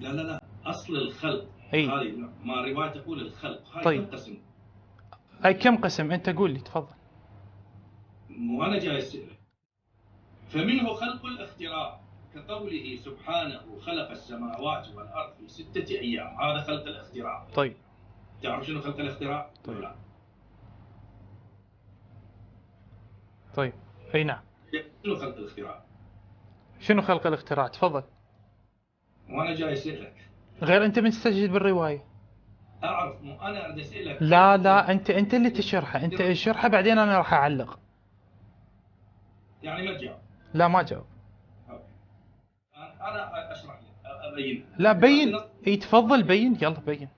لا لا لا، اصل الخلق هذه ما روايه تقول الخلق، هاي طيب. كم قسم؟ اي كم قسم؟ انت قول لي تفضل. وانا جاي اسالك. فمنه خلق الاختراع كقوله سبحانه خلق السماوات والارض في 6 ايام، هذا خلق الاختراع. طيب. تعرف شنو خلق الاختراع؟ طيب. لا. طيب. اي نعم. شنو خلق الاختراع؟ شنو خلق الاختراع؟ تفضل. وانا جاي اسالك. غير انت مستجد بالروايه. اعرف، مو انا اريد اسالك. لا لا، انت اللي تشرحها، انت اشرحها بعدين انا راح اعلق. يعني ما تجاوب؟ لا ما جاوب. انا اشرح لك، ابين. لا بين. اي تفضل بين، يلا بين.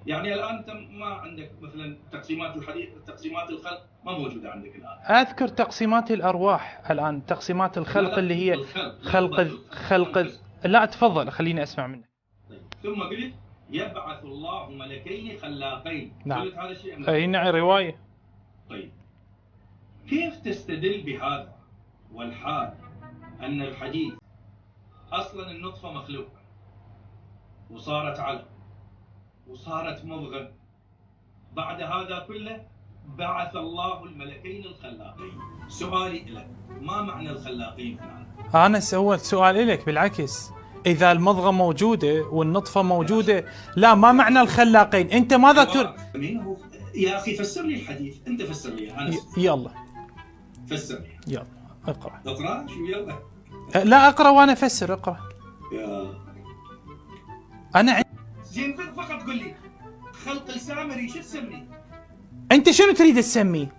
يعني الان انت ما عندك مثلا تقسيمات الحديث، تقسيمات الخلق ما موجوده عندك الان. اذكر تقسيمات الارواح الان، تقسيمات الخلق. لا لا، اللي هي خلق. لا تفضل خليني اسمع منك. طيب. ثم قلت يبعث الله ملكين خلاقين. نعم. قلت هذا الشيء. اي نعم روايه. طيب كيف تستدل بهذا والحال ان الحديث اصلا النطفه مخلوقه وصارت علق وصارت مضغه، بعد هذا كله بعث الله الملكين الخلاقين؟ سؤالي لك، ما معنى الخلاقين هنا؟ انا سويت سؤال لك بالعكس، اذا المضغه موجوده والنطفه موجوده، لا ما معنى الخلاقين؟ انت ماذا تريد؟ يا اخي فسر لي الحديث، انت فسر لي انا. يلا فسر لي. يلا اقرا. اقرا شو يلا؟ لا اقرا وانا افسر. اقرا. يا انا زين فقط قل لي خلق السامري شو تسميه؟ انت شنو تريد تسميه؟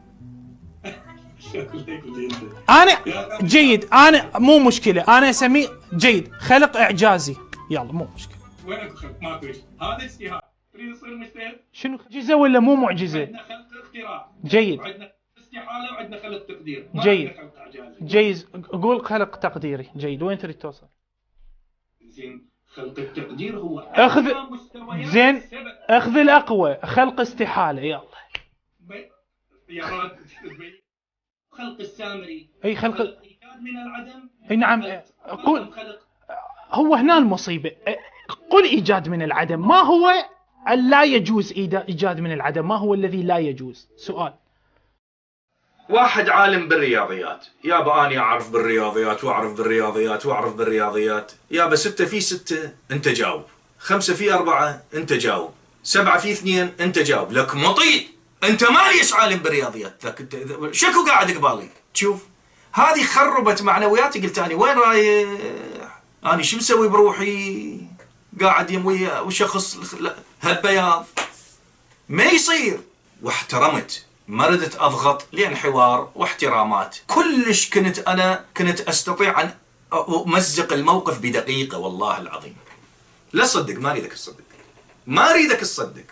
انا جيد، انا مو مشكله، انا اسميه جيد خلق اعجازي. يلا مو مشكله. وينك خلق؟ ماكو شيء، هذا اجتهاد. تريد تصير مجتهد؟ شنو معجزه ولا مو معجزه؟ عندنا خلق اختراع. جيد. وعندنا استحاله وعندنا خلق تقدير. جيد. خلق اعجازي. جيد قول خلق تقديري. جيد وين تريد توصل؟ زين خلق التقدير هو اخذ زين اخذ الاقوى، خلق استحاله. يلا يا راد خلق السامري. اي خلق ايجاد من العدم. اي نعم. قول. هو هنا المصيبه. قل ايجاد من العدم، ما هو لا يجوز ايجاد من العدم؟ ما هو الذي لا يجوز؟ سؤال. واحد عالم بالرياضيات، يابا أنا أعرف بالرياضيات وأعرف بالرياضيات وأعرف بالرياضيات، يابا 6 في 6 أنت جاوب، 5 في 4 أنت جاوب، 7 في 2 أنت جاوب، لك مطيء أنت ماليش عالم بالرياضيات، شكو قاعد قبالي؟ تشوف هذه خربت معنوياتي. قلت أنا وين رايح؟ أنا شو مسوي بروحي؟ قاعد يموي وشخص هالبياض ما يصير. واحترمت، ما ردت أضغط لأن حوار واحترامات كلش. كنت أستطيع أن أمزق الموقف بدقيقة والله العظيم. لا تصدق، ما أريدك تصدق، ما أريدك تصدق.